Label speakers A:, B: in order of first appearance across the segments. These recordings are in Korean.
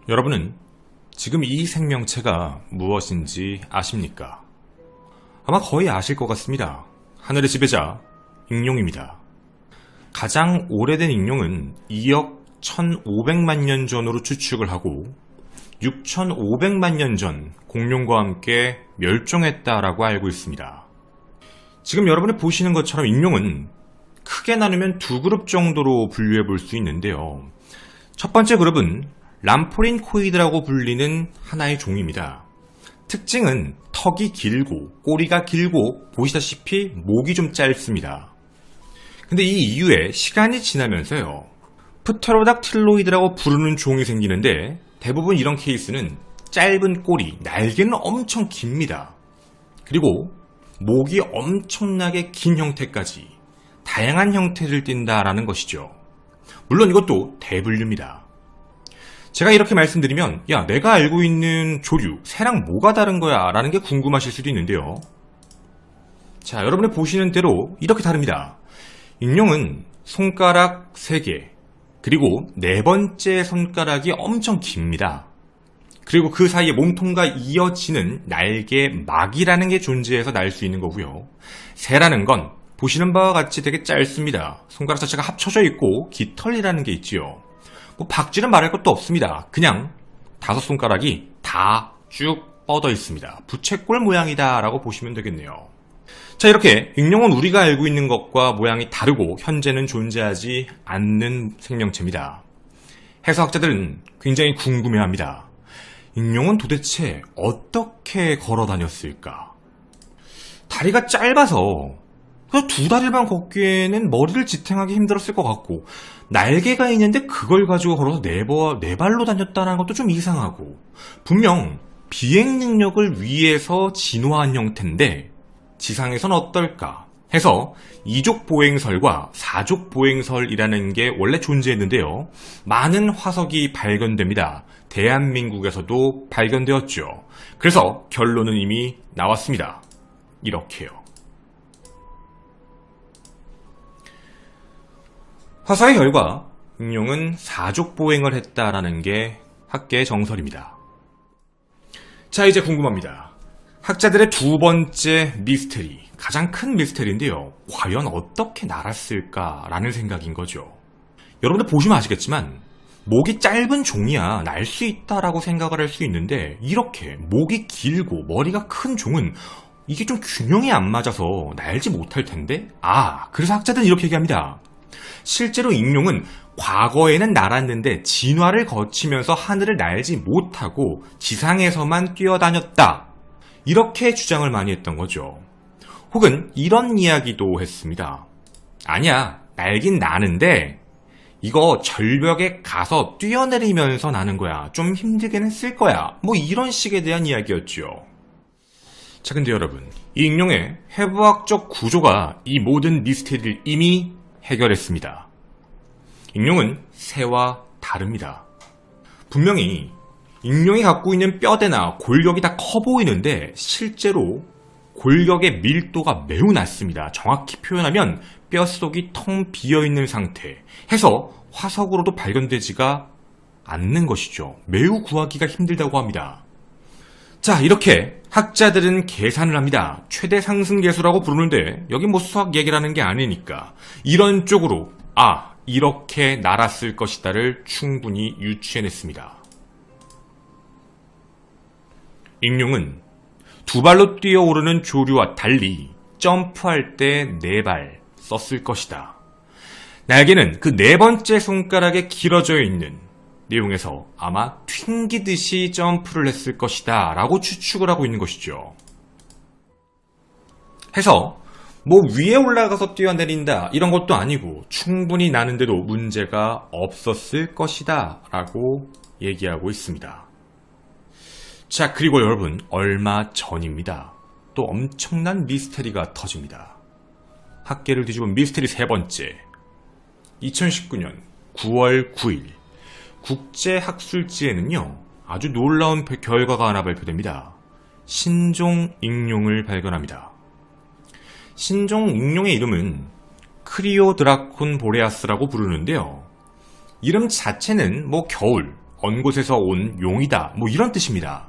A: 여러분은 지금 이 생명체가 무엇인지 아십니까? 아마 거의 아실 것 같습니다. 하늘의 지배자, 익룡입니다. 가장 오래된 익룡은 2억 1,500만 년 전으로 추측을 하고 6,500만 년 전 공룡과 함께 멸종했다라고 알고 있습니다. 지금 여러분이 보시는 것처럼 익룡은 크게 나누면 두 그룹 정도로 분류해 볼 수 있는데요. 첫 번째 그룹은 람포린코이드라고 불리는 하나의 종입니다. 특징은 턱이 길고 꼬리가 길고 보시다시피 목이 좀 짧습니다. 근데 이 이후에 시간이 지나면서요, 프테로닥틸로이드라고 부르는 종이 생기는데 대부분 이런 케이스는 짧은 꼬리, 날개는 엄청 깁니다. 그리고 목이 엄청나게 긴 형태까지 다양한 형태를 띈다라는 것이죠. 물론 이것도 대분류입니다. 제가 이렇게 말씀드리면 야, 내가 알고 있는 조류, 새랑 뭐가 다른 거야? 라는 게 궁금하실 수도 있는데요. 자, 여러분이 보시는 대로 이렇게 다릅니다. 익룡은 손가락 3개, 그리고 네 번째 손가락이 엄청 깁니다. 그리고 그 사이에 몸통과 이어지는 날개 막이라는 게 존재해서 날 수 있는 거고요. 새라는 건 보시는 바와 같이 되게 짧습니다. 손가락 자체가 합쳐져 있고 깃털이라는 게 있지요. 뭐 박쥐는 말할 것도 없습니다. 그냥 5손가락이 다 쭉 뻗어 있습니다. 부채꼴 모양이다 라고 보시면 되겠네요. 자, 이렇게 익룡은 우리가 알고 있는 것과 모양이 다르고 현재는 존재하지 않는 생명체입니다. 해수학자들은 굉장히 궁금해합니다. 익룡은 도대체 어떻게 걸어 다녔을까? 다리가 짧아서 그냥 2다리만 걷기에는 머리를 지탱하기 힘들었을 것 같고, 날개가 있는데 그걸 가지고 걸어서 네 발로 다녔다는 것도 좀 이상하고, 분명 비행 능력을 위해서 진화한 형태인데 지상에선 어떨까 해서 2족 보행설과 4족 보행설이라는 게 원래 존재했는데요. 많은 화석이 발견됩니다. 대한민국에서도 발견되었죠. 그래서 결론은 이미 나왔습니다. 이렇게요. 화석의 결과 익룡은 4족 보행을 했다라는 게 학계의 정설입니다. 자, 이제 궁금합니다. 학자들의 두 번째 미스테리, 가장 큰 미스테리인데요. 과연 어떻게 날았을까라는 생각인 거죠. 여러분들 보시면 아시겠지만 목이 짧은 종이야 날 수 있다라고 생각을 할 수 있는데, 이렇게 목이 길고 머리가 큰 종은 이게 좀 균형이 안 맞아서 날지 못할 텐데, 그래서 학자들은 이렇게 얘기합니다. 실제로 익룡은 과거에는 날았는데 진화를 거치면서 하늘을 날지 못하고 지상에서만 뛰어다녔다, 이렇게 주장을 많이 했던 거죠. 혹은 이런 이야기도 했습니다. 아니야, 날긴 나는데 이거 절벽에 가서 뛰어내리면서 나는 거야. 좀 힘들긴 했을 거야. 뭐 이런 식에 대한 이야기였죠. 자, 근데 여러분, 이 익룡의 해부학적 구조가 이 모든 미스테리를 이미 해결했습니다. 익룡은 새와 다릅니다. 분명히 익룡이 갖고 있는 뼈대나 골격이 다 커 보이는데 실제로 골격의 밀도가 매우 낮습니다. 정확히 표현하면 뼛속이 텅 비어있는 상태 해서 화석으로도 발견되지가 않는 것이죠. 매우 구하기가 힘들다고 합니다. 자, 이렇게 학자들은 계산을 합니다. 최대 상승계수라고 부르는데 여기 뭐 수학 얘기라는 게 아니니까 이런 쪽으로 이렇게 날았을 것이다를 충분히 유추해냈습니다. 익룡은 2발로 뛰어오르는 조류와 달리 점프할 때 4발 썼을 것이다. 날개는 그 4번째 손가락에 길어져 있는 내용에서 아마 튕기듯이 점프를 했을 것이다 라고 추측을 하고 있는 것이죠. 해서 뭐 위에 올라가서 뛰어내린다 이런 것도 아니고 충분히 나는데도 문제가 없었을 것이다 라고 얘기하고 있습니다. 자, 그리고 여러분, 얼마 전입니다. 또 엄청난 미스테리가 터집니다. 학계를 뒤집은 미스테리 3번째. 2019년 9월 9일 국제학술지에는요, 아주 놀라운 결과가 하나 발표됩니다. 신종 익룡을 발견합니다. 신종 익룡의 이름은 크리오드라콘 보레아스라고 부르는데요. 이름 자체는 뭐 겨울 언 곳에서 온 용이다. 뭐 이런 뜻입니다.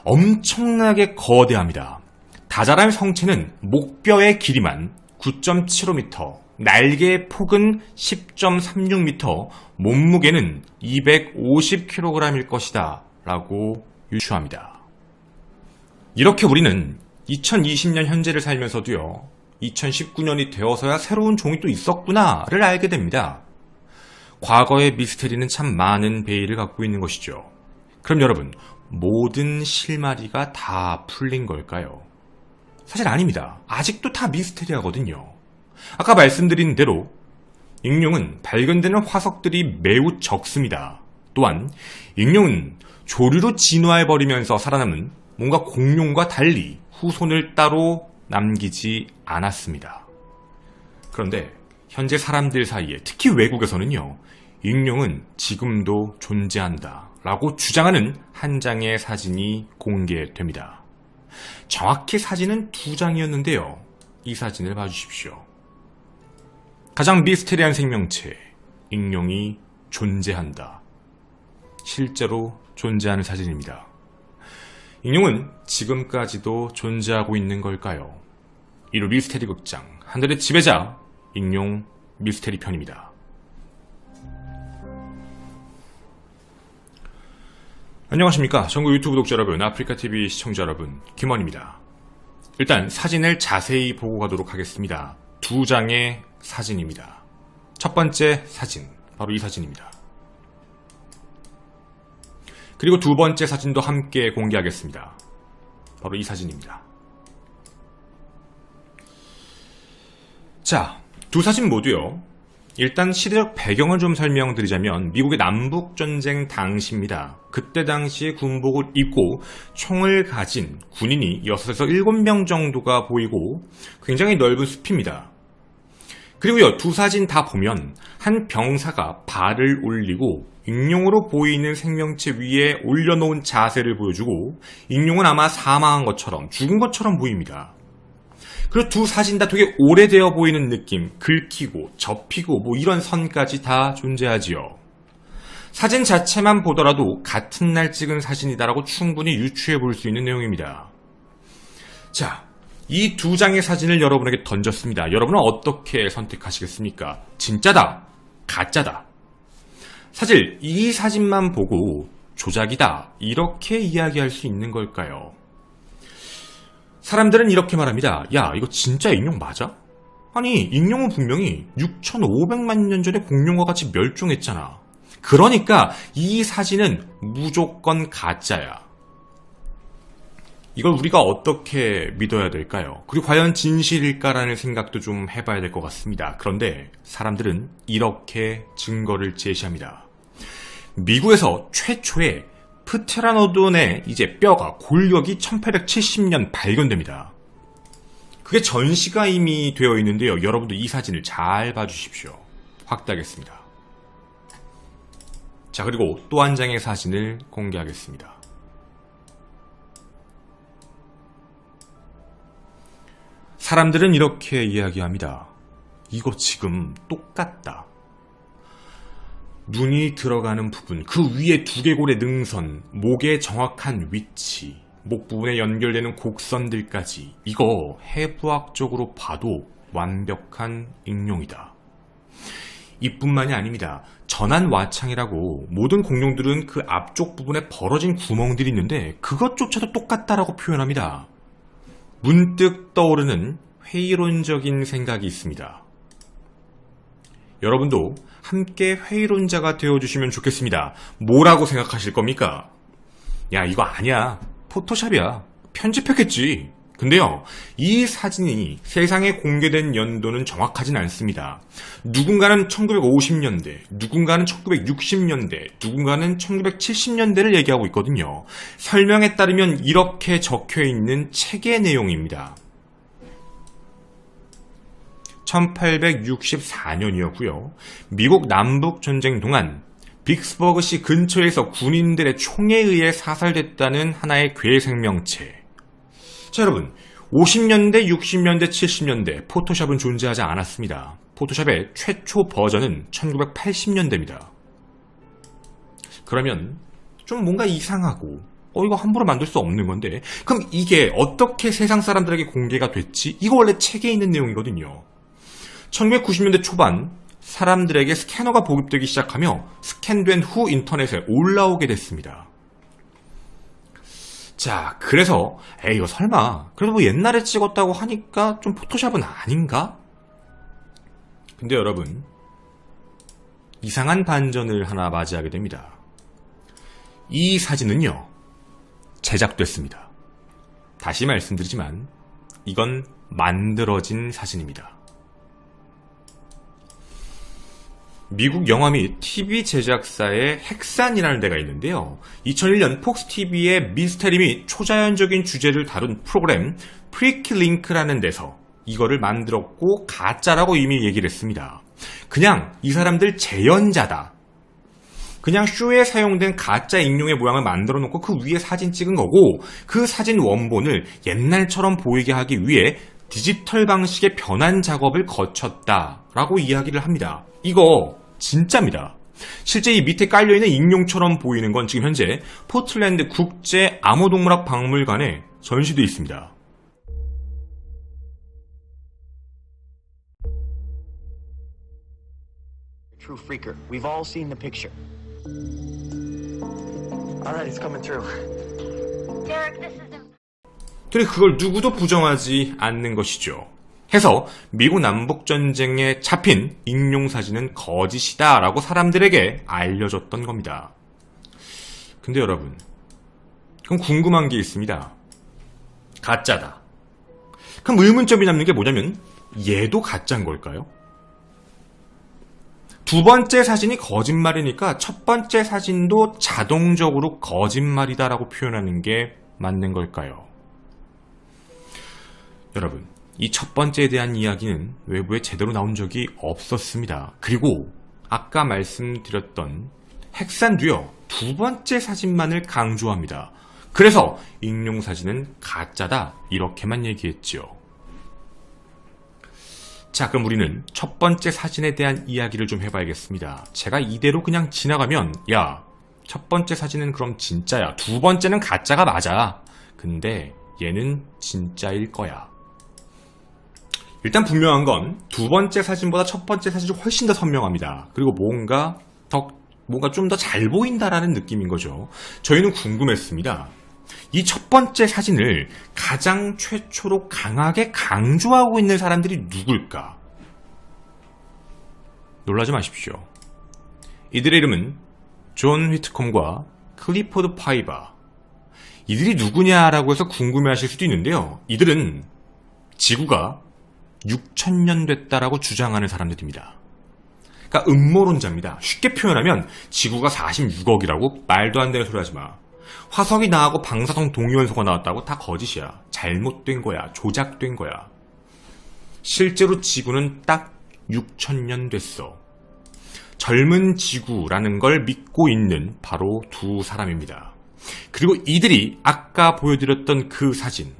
A: 엄청나게 거대합니다. 다자라의 성체는 목뼈의 길이만 9.75m, 날개의 폭은 10.36m, 몸무게는 250kg일 것이다 라고 유추합니다. 이렇게 우리는 2020년 현재를 살면서도요, 2019년이 되어서야 새로운 종이 또 있었구나를 알게 됩니다. 과거의 미스테리는 참 많은 베일을 갖고 있는 것이죠. 그럼 여러분, 모든 실마리가 다 풀린 걸까요? 사실 아닙니다. 아직도 다 미스테리하거든요. 아까 말씀드린 대로 익룡은 발견되는 화석들이 매우 적습니다. 또한 익룡은 조류로 진화해버리면서 살아남은 뭔가 공룡과 달리 후손을 따로 남기지 않았습니다. 그런데 현재 사람들 사이에, 특히 외국에서는요, 익룡은 지금도 존재한다 라고 주장하는 한 장의 사진이 공개됩니다. 정확히 사진은 2장이었는데요. 이 사진을 봐주십시오. 가장 미스테리한 생명체, 익룡이 존재한다. 실제로 존재하는 사진입니다. 익룡은 지금까지도 존재하고 있는 걸까요? 이로 미스테리 극장, 하늘의 지배자, 익룡 미스테리 편입니다. 안녕하십니까. 전국 유튜브 독자 여러분, 아프리카TV 시청자 여러분, 김원입니다. 일단 사진을 자세히 보고 가도록 하겠습니다. 2장의 사진입니다. 첫 번째 사진, 바로 이 사진입니다. 그리고 두 번째 사진도 함께 공개하겠습니다. 바로 이 사진입니다. 자, 두 사진 모두요. 일단 시대적 배경을 좀 설명드리자면 미국의 남북전쟁 당시입니다. 그때 당시에 군복을 입고 총을 가진 군인이 6에서 7명 정도가 보이고 굉장히 넓은 숲입니다. 그리고요, 두 사진 다 보면 한 병사가 발을 올리고 익룡으로 보이는 생명체 위에 올려놓은 자세를 보여주고 익룡은 아마 사망한 것처럼, 죽은 것처럼 보입니다. 그리고 두 사진 다 되게 오래되어 보이는 느낌, 긁히고 접히고 뭐 이런 선까지 다 존재하지요. 사진 자체만 보더라도 같은 날 찍은 사진이다라고 충분히 유추해 볼 수 있는 내용입니다. 자, 이 2장의 사진을 여러분에게 던졌습니다. 여러분은 어떻게 선택하시겠습니까? 진짜다, 가짜다. 사실 이 사진만 보고 조작이다, 이렇게 이야기할 수 있는 걸까요? 사람들은 이렇게 말합니다. 야, 이거 진짜 익룡 맞아? 아니, 익룡은 분명히 6,500만 년 전에 공룡과 같이 멸종했잖아. 그러니까 이 사진은 무조건 가짜야. 이걸 우리가 어떻게 믿어야 될까요? 그리고 과연 진실일까라는 생각도 좀 해봐야 될 것 같습니다. 그런데 사람들은 이렇게 증거를 제시합니다. 미국에서 최초의 프테라노돈의 이제 뼈가, 골격이 1870년 발견됩니다. 그게 전시가 이미 되어 있는데요. 여러분도 이 사진을 잘 봐주십시오. 확대하겠습니다. 자, 그리고 또 한 장의 사진을 공개하겠습니다. 사람들은 이렇게 이야기합니다. 이거 지금 똑같다. 눈이 들어가는 부분, 그 위에 두개골의 능선, 목의 정확한 위치, 목 부분에 연결되는 곡선들까지, 이거 해부학적으로 봐도 완벽한 익룡이다. 이뿐만이 아닙니다. 전환와창이라고 모든 공룡들은 그 앞쪽 부분에 벌어진 구멍들이 있는데 그것조차도 똑같다라고 표현합니다. 문득 떠오르는 회의론적인 생각이 있습니다. 여러분도 함께 회의론자가 되어주시면 좋겠습니다. 뭐라고 생각하실 겁니까? 야, 이거 아니야. 포토샵이야. 편집했겠지. 근데요, 이 사진이 세상에 공개된 연도는 정확하진 않습니다. 누군가는 1950년대, 누군가는 1960년대, 누군가는 1970년대를 얘기하고 있거든요. 설명에 따르면 이렇게 적혀있는 책의 내용입니다. 1864년이었고요. 미국 남북전쟁 동안 빅스버그시 근처에서 군인들의 총에 의해 사살됐다는 하나의 괴 생명체. 자, 여러분, 50년대, 60년대, 70년대 포토샵은 존재하지 않았습니다. 포토샵의 최초 버전은 1980년대입니다. 그러면 좀 뭔가 이상하고 이거 함부로 만들 수 없는 건데 그럼 이게 어떻게 세상 사람들에게 공개가 됐지? 이거 원래 책에 있는 내용이거든요. 1990년대 초반 사람들에게 스캐너가 보급되기 시작하며 스캔된 후 인터넷에 올라오게 됐습니다. 자, 그래서 이거 설마 그래도 뭐 옛날에 찍었다고 하니까 좀 포토샵은 아닌가? 근데 여러분, 이상한 반전을 하나 맞이하게 됩니다. 이 사진은요, 제작됐습니다. 다시 말씀드리지만 이건 만들어진 사진입니다. 미국 영화 및 TV 제작사의 헥산이라는 데가 있는데요. 2001년 폭스TV의 미스테리 및 초자연적인 주제를 다룬 프로그램 프리키 링크라는 데서 이거를 만들었고 가짜라고 이미 얘기를 했습니다. 그냥 이 사람들 재연자다. 그냥 쇼에 사용된 가짜 익룡의 모양을 만들어 놓고 그 위에 사진 찍은 거고 그 사진 원본을 옛날처럼 보이게 하기 위해 디지털 방식의 변환 작업을 거쳤다라고 이야기를 합니다. 이거 진짜입니다. 실제 이 밑에 깔려있는 익룡처럼 보이는 건 지금 현재 포틀랜드 국제 암호동물학 박물관에 전시되어 있습니다.
B: True freaker. We've all seen the picture. All right, it's coming through.
C: Derek, this is
A: 그래 그걸 누구도 부정하지 않는 것이죠. 해서 미국 남북전쟁에 잡힌 익룡 사진은 거짓이다 라고 사람들에게 알려줬던 겁니다. 근데 여러분, 그럼 궁금한 게 있습니다. 가짜다. 그럼 의문점이 남는 게 뭐냐면 얘도 가짜인 걸까요? 두 번째 사진이 거짓말이니까 첫 번째 사진도 자동적으로 거짓말이다라고 표현하는 게 맞는 걸까요? 여러분, 이 첫 번째에 대한 이야기는 외부에 제대로 나온 적이 없었습니다. 그리고 아까 말씀드렸던 헥산도요, 두 번째 사진만을 강조합니다. 그래서 익룡 사진은 가짜다 이렇게만 얘기했죠. 자, 그럼 우리는 첫 번째 사진에 대한 이야기를 좀 해봐야겠습니다. 제가 이대로 그냥 지나가면 야, 첫 번째 사진은 그럼 진짜야, 두 번째는 가짜가 맞아. 근데 얘는 진짜일 거야. 일단 분명한 건 두 번째 사진보다 첫 번째 사진이 훨씬 더 선명합니다. 그리고 뭔가 좀 더 잘 보인다라는 느낌인 거죠. 저희는 궁금했습니다. 이 첫 번째 사진을 가장 최초로 강하게 강조하고 있는 사람들이 누굴까? 놀라지 마십시오. 이들의 이름은 존 휘트컴과 클리포드 파이바. 이들이 누구냐라고 해서 궁금해하실 수도 있는데요. 이들은 지구가 6,000년 됐다라고 주장하는 사람들입니다. 그러니까 음모론자입니다. 쉽게 표현하면 지구가 46억이라고 말도 안 되는 소리 하지 마. 화석이 나하고 방사성 동위원소가 나왔다고 다 거짓이야. 잘못된 거야. 조작된 거야. 실제로 지구는 딱 6,000년 됐어. 젊은 지구라는 걸 믿고 있는 바로 두 사람입니다. 그리고 이들이 아까 보여드렸던 그 사진,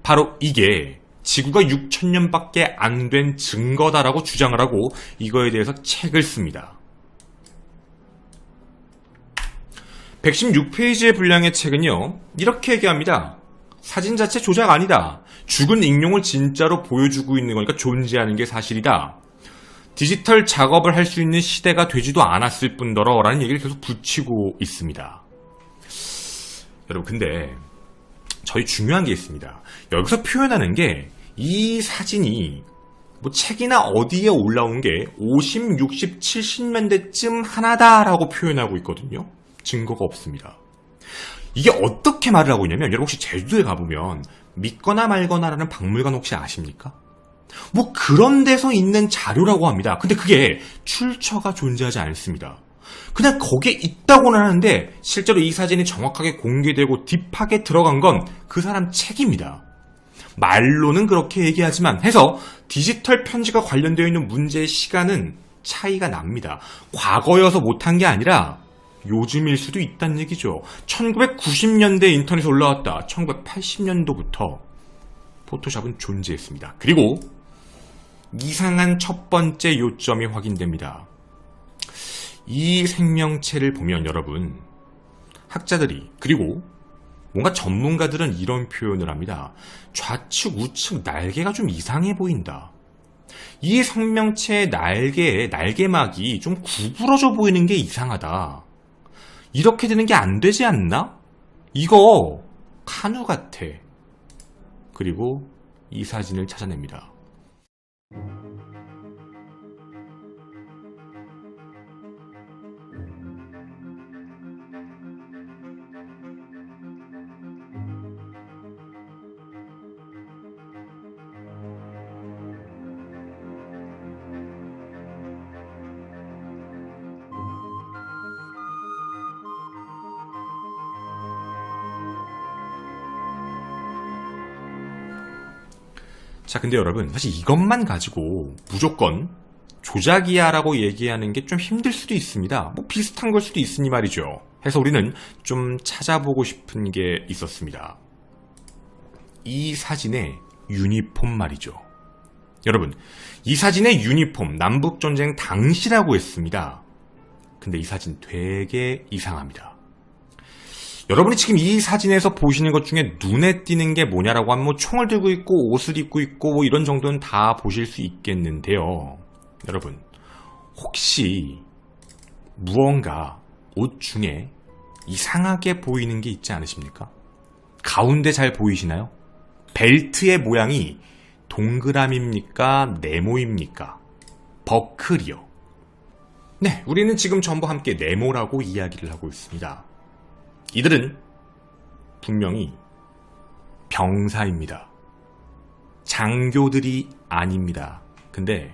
A: 바로 이게 지구가 6,000년밖에 안 된 증거다라고 주장을 하고 이거에 대해서 책을 씁니다. 116페이지의 분량의 책은요, 이렇게 얘기합니다. 사진 자체 조작 아니다. 죽은 익룡을 진짜로 보여주고 있는 거니까 존재하는 게 사실이다. 디지털 작업을 할 수 있는 시대가 되지도 않았을 뿐더러 라는 얘기를 계속 붙이고 있습니다. 여러분, 근데 저희 중요한 게 있습니다. 여기서 표현하는 게 이 사진이 뭐 책이나 어디에 올라온 게 50, 60, 70년대쯤 하나다라고 표현하고 있거든요. 증거가 없습니다. 이게 어떻게 말을 하고 있냐면, 여러분 혹시 제주도에 가보면 믿거나 말거나라는 박물관 혹시 아십니까? 뭐 그런 데서 있는 자료라고 합니다. 근데 그게 출처가 존재하지 않습니다. 그냥 거기에 있다고는 하는데 실제로 이 사진이 정확하게 공개되고 딥하게 들어간 건 그 사람 책입니다. 말로는 그렇게 얘기하지만 해서 디지털 편지가 관련되어 있는 문제의 시간은 차이가 납니다. 과거여서 못한 게 아니라 요즘일 수도 있다는 얘기죠. 1990년대 인터넷에 올라왔다. 1980년도부터 포토샵은 존재했습니다. 그리고 이상한 첫 번째 요점이 확인됩니다. 이 생명체를 보면 여러분, 학자들이 그리고 뭔가 전문가들은 이런 표현을 합니다. 좌측 우측 날개가 좀 이상해 보인다. 이 생명체의 날개막이 좀 구부러져 보이는 게 이상하다. 이렇게 되는 게 안 되지 않나? 이거 카누 같아. 그리고 이 사진을 찾아냅니다. 자, 근데 여러분, 사실 이것만 가지고 무조건 조작이야 라고 얘기하는 게 좀 힘들 수도 있습니다. 뭐 비슷한 걸 수도 있으니 말이죠. 해서 우리는 좀 찾아보고 싶은 게 있었습니다. 이 사진의 유니폼 말이죠. 여러분, 이 사진의 유니폼 남북전쟁 당시라고 했습니다. 근데 이 사진 되게 이상합니다. 여러분이 지금 이 사진에서 보시는 것 중에 눈에 띄는 게 뭐냐라고 하면 뭐 총을 들고 있고 옷을 입고 있고 뭐 이런 정도는 다 보실 수 있겠는데요. 여러분, 혹시 무언가 옷 중에 이상하게 보이는 게 있지 않으십니까? 가운데 잘 보이시나요? 벨트의 모양이 동그라미입니까? 네모입니까? 버클이요. 네, 우리는 지금 전부 함께 네모라고 이야기를 하고 있습니다. 이들은 분명히 병사입니다. 장교들이 아닙니다. 근데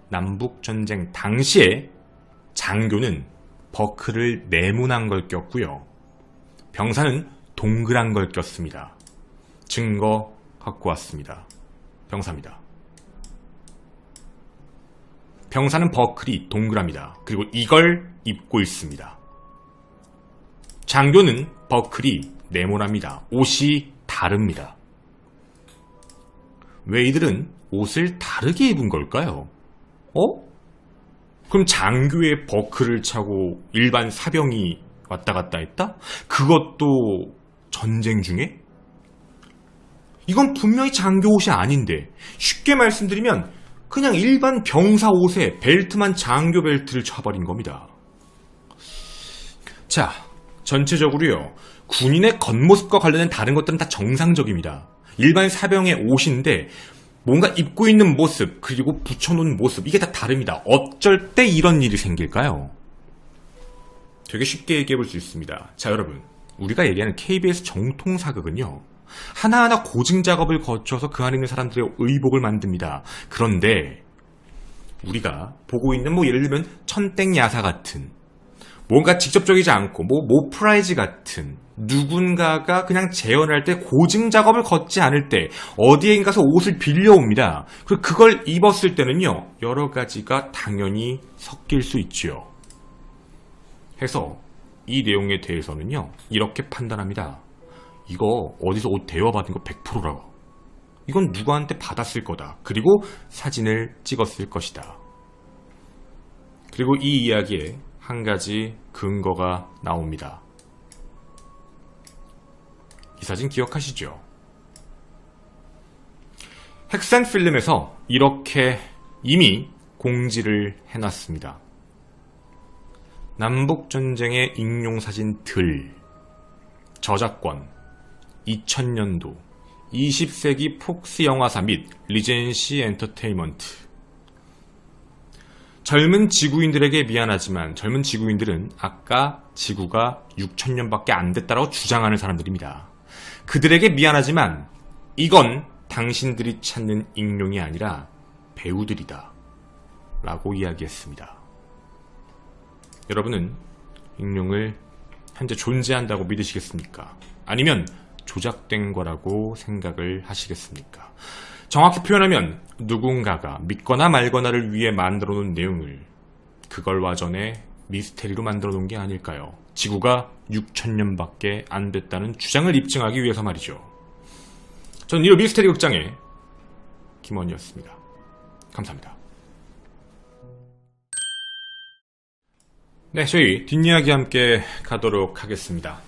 A: 남북전쟁 당시에 장교는 버클을 네모난 걸 꼈고요. 병사는 동그란 걸 꼈습니다. 증거 갖고 왔습니다. 병사입니다. 병사는 버클이 동그랍니다. 그리고 이걸 입고 있습니다. 장교는 버클이 네모납니다. 옷이 다릅니다. 왜 이들은 옷을 다르게 입은 걸까요? 그럼 장교의 버클을 차고 일반 사병이 왔다 갔다 했다? 그것도 전쟁 중에? 이건 분명히 장교 옷이 아닌데, 쉽게 말씀드리면 그냥 일반 병사 옷에 벨트만 장교 벨트를 차버린 겁니다. 자, 전체적으로요, 군인의 겉모습과 관련된 다른 것들은 다 정상적입니다. 일반 사병의 옷인데 뭔가 입고 있는 모습 그리고 붙여놓은 모습, 이게 다 다릅니다. 어쩔 때 이런 일이 생길까요? 되게 쉽게 얘기해 볼 수 있습니다. 자, 여러분, 우리가 얘기하는 KBS 정통 사극은요, 하나하나 고증 작업을 거쳐서 그 안에 있는 사람들의 의복을 만듭니다. 그런데 우리가 보고 있는 뭐 예를 들면 천땡야사 같은, 뭔가 직접적이지 않고 뭐 모프라이즈 같은, 누군가가 그냥 재현할 때 고증 작업을 걷지 않을 때 어디에 가서 옷을 빌려옵니다. 그리고 그걸 입었을 때는요, 여러 가지가 당연히 섞일 수 있지요. 해서 이 내용에 대해서는요, 이렇게 판단합니다. 이거 어디서 옷 대여받은 거 100%라고. 이건 누구한테 받았을 거다. 그리고 사진을 찍었을 것이다. 그리고 이 이야기에 한 가지 근거가 나옵니다. 이 사진 기억하시죠? 핵센필름에서 이렇게 이미 공지를 해놨습니다. 남북전쟁의 인용사진 들, 저작권 2000년도 20세기 폭스 영화사 및 리젠시 엔터테인먼트. 젊은 지구인들에게 미안하지만 젊은 지구인들은 아까 지구가 6000년밖에 안 됐다고 주장하는 사람들입니다. 그들에게 미안하지만 이건 당신들이 찾는 익룡이 아니라 배우들이다 라고 이야기했습니다. 여러분은 익룡을 현재 존재한다고 믿으시겠습니까? 아니면 조작된 거라고 생각을 하시겠습니까? 정확히 표현하면 누군가가 믿거나 말거나를 위해 만들어 놓은 내용을 그걸 와전에 미스테리로 만들어 놓은 게 아닐까요? 지구가 6000년밖에 안 됐다는 주장을 입증하기 위해서 말이죠. 전 이로 미스테리 극장의 김원희였습니다. 감사합니다. 네, 저희 뒷이야기 함께 가도록 하겠습니다.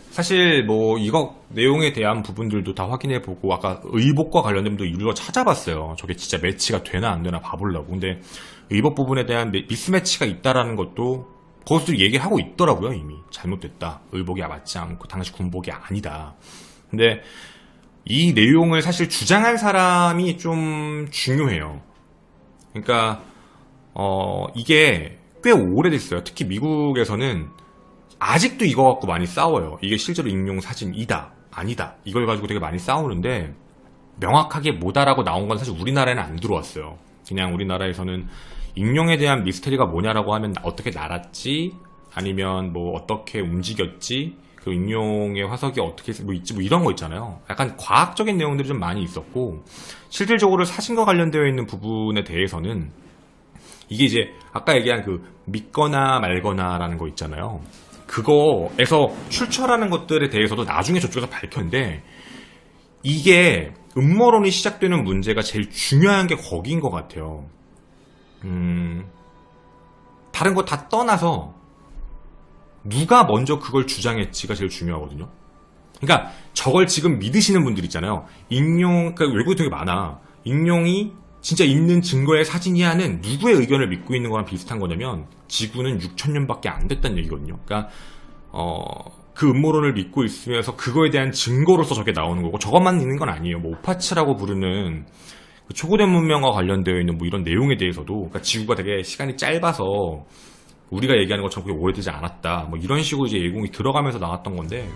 A: 사실 뭐 이거 내용에 대한 부분들도 다 확인해보고 아까 의복과 관련된 부분도 일부러 찾아봤어요. 저게 진짜 매치가 되나 안 되나 봐보려고. 근데 의복 부분에 대한 미스매치가 있다라는 것도 거기서 얘기하고 있더라고요. 이미 잘못됐다. 의복이 맞지 않고 당시 군복이 아니다. 근데 이 내용을 사실 주장한 사람이 좀 중요해요. 그러니까 이게 꽤 오래됐어요. 특히 미국에서는 아직도 이거 갖고 많이 싸워요. 이게 실제로 인용 사진이다, 아니다. 이걸 가지고 되게 많이 싸우는데 명확하게 뭐다라고 나온 건 사실 우리나라에는 안 들어왔어요. 그냥 우리나라에서는 인용에 대한 미스테리가 뭐냐라고 하면 어떻게 날았지, 아니면 뭐 어떻게 움직였지, 그 인용의 화석이 어떻게 뭐 있지, 뭐 이런 거 있잖아요. 약간 과학적인 내용들이 좀 많이 있었고, 실질적으로 사진과 관련되어 있는 부분에 대해서는 이게 이제 아까 얘기한 그 믿거나 말거나라는 거 있잖아요. 그거에서 출처라는 것들에 대해서도 나중에 저쪽에서 밝혔는데, 이게 음모론이 시작되는 문제가 제일 중요한 게 거기인 것 같아요. 다른 거 다 떠나서 누가 먼저 그걸 주장했지가 제일 중요하거든요. 그러니까 저걸 지금 믿으시는 분들 있잖아요. 그러니까 외국에 되게 많아. 익룡이 진짜 있는 증거의 사진이야는 누구의 의견을 믿고 있는 거랑 비슷한 거냐면 지구는 6,000년밖에 안 됐다는 얘기거든요. 그러니까 그 음모론을 믿고 있으면서 그거에 대한 증거로서 저게 나오는 거고, 저것만 있는 건 아니에요. 뭐 오파츠라고 부르는 그 초고대 문명과 관련되어 있는 뭐 이런 내용에 대해서도, 그러니까 지구가 되게 시간이 짧아서 우리가 얘기하는 것처럼 그게 오래되지 않았다, 뭐 이런 식으로 이제 예공이 들어가면서 나왔던 건데,